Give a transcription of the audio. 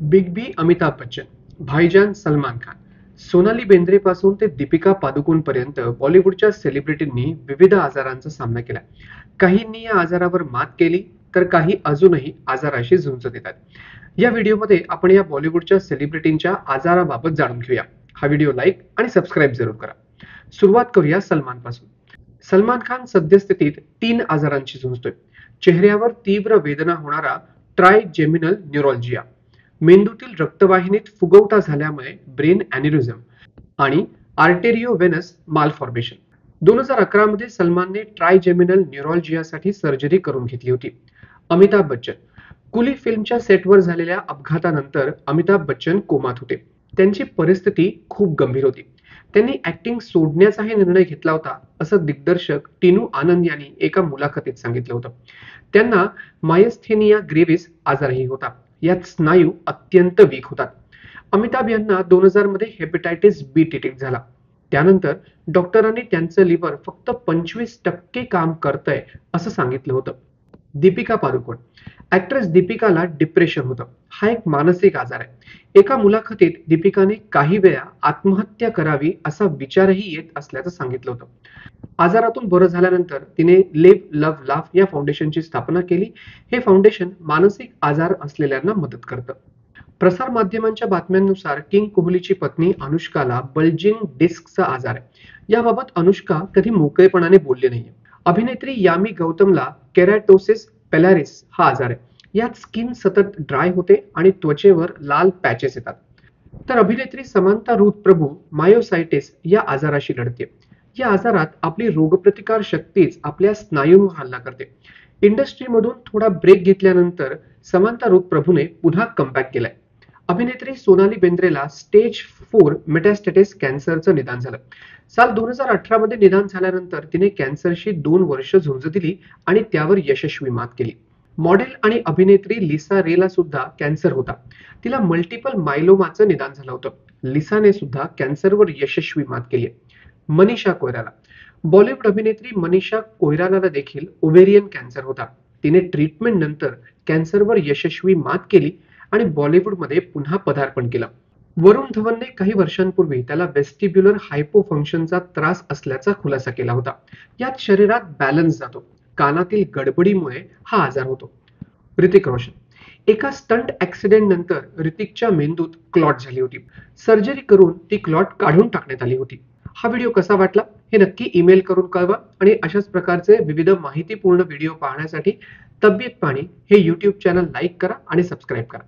Big बी अमिताभ बच्चन, भाईजान सलमान खान, सोनाली बेंद्रे पासून ते दीपिका पादुकोण पर्यंत बॉलिवूडच्या सेलिब्रिटींनी विविध आजारांचा सामना केला. काहींनी या आजारावर मात केली तर काही अजूनही आजाराशी झुंज देतात. या व्हिडिओमध्ये आपण या बॉलिवूडच्या सेलिब्रिटींच्या आजाराबाबत जाणून घेऊया. हा व्हिडिओ लाईक आणि सबस्क्राईब जरूर करा. सुरुवात करूया सलमान पासून. सलमान खान सद्यस्थितीत 3 आजारांशी झुंजतोय. चेहऱ्यावर तीव्र वेदना होणारा ट्रायजेमिनल न्यूरोलजिया, मेंदूतील रक्तवाहिनीत फुगवटा झाल्यामुळे ब्रेन अॅन्युरिझम आणि आर्टेरिओव्हेनस मालफॉर्मेशन. 2011 मध्ये सलमानने ट्रायजेमिनल न्यूरोलजियासाठी सर्जरी करून घेतली होती. अमिताभ बच्चन. कुली फिल्मच्या सेटवर झालेल्या अपघातानंतर अमिताभ बच्चन कोमात होते. त्यांची परिस्थिती खूप गंभीर होती. त्यांनी ऍक्टिंग सोडण्याचाही निर्णय घेतला होता, असं दिग्दर्शक टिनू आनंद यांनी एका मुलाखतीत सांगितलं होतं. त्यांना मायस्थेनिया ग्रेव्हिस आजारही होता. यात स्नायू अत्यंत वीक होतात. अमिताभ यांना 2000 मध्ये हेपेटायटिस बी डिटेक्ट झाला. त्यानंतर डॉक्टरांनी त्यांचं लिव्हर फक्त 25% काम करतंय असं सांगितलं होतं. दीपिका पादुकोण. ऍक्ट्रेस दीपिकाला डिप्रेशन होतं. हा एक मानसिक आजार आहे. एका मुलाखतीत दीपिकाने काही वेळा आत्महत्या करावी असा विचारही येत असल्याचं सांगितलं होतं. आजारातून बरं झाल्यानंतर तिने लिव्ह लव्ह लाफ या फाउंडेशनची स्थापना केली. हे फाउंडेशन मानसिक आजार असलेल्यांना मदत करतं. प्रसार माध्यमांच्या बातम्यांनुसार किंग कोहलीची पत्नी अनुष्काला बल्जिंग डिस्कचा आजार आहे. याबाबत अनुष्का कधी मोकळेपणाने बोलली नाहीये. अभिनेत्री यामी गौतमला केरॅटोसिस पेलारिस हा आजार आहे. यात स्किन सतत ड्राय होते आणि त्वचेवर लाल पॅचेस येतात. तर अभिनेत्री समांथा रुथ प्रभू मायोसायटिस या आजाराशी लढते. या आजारात आपली रोगप्रतिकार शक्तीच आपल्या स्नायूंवर हल्ला करते. इंडस्ट्रीमधून थोडा ब्रेक घेतल्यानंतर समांथा रुथ प्रभूने पुन्हा कमबॅक केलाय. अभिनेत्री सोनाली बेंद्रेला स्टेज 4 मेटॅस्टेटिस कॅन्सरचं निदान झालं. साल 2018 मध्ये निदान झाल्यानंतर तिने कॅन्सरशी 2 वर्ष झुंज दिली आणि त्यावर यशस्वी मात केली. मॉडेल आणि अभिनेत्री लिसा रेला सुद्धा कॅन्सर होता. तिला मल्टिपल मायलोमाचं निदान झालं होतं. लिसाने सुद्धा कॅन्सरवर यशस्वी मात केली. मनीषा कोयराला. बॉलिवूड अभिनेत्री मनीषा कोयराला देखील ओव्हेरियन कॅन्सर होता. तिने ट्रीटमेंट नंतर कॅन्सरवर यशस्वी मात केली आणि बॉलिवूडमध्ये पुन्हा पदार्पण केलं. वरुण धवनने काही वर्षांपूर्वी त्याला वेस्टिब्युलर हायपोफंक्शनचा त्रास असल्याचा खुलासा केला होता. यात शरीरात बॅलन्स जातो. कानातील गडबडीमुळे हा आजार होतो. ऋतिक रोशन. एका स्टंट ऍक्सिडेंट नंतर ऋतिकच्या मेंदूत क्लॉट झाली होती. सर्जरी करून ती क्लॉट काढून टाकण्यात आली होती. हा व्हिडिओ कसा वाटला हे नक्की ईमेल करून कळवा आणि अशाच प्रकारचे विविध माहितीपूर्ण व्हिडिओ पाहण्यासाठी तब्येत पाणी हे YouTube चॅनल लाईक करा आणि सबस्क्राईब करा.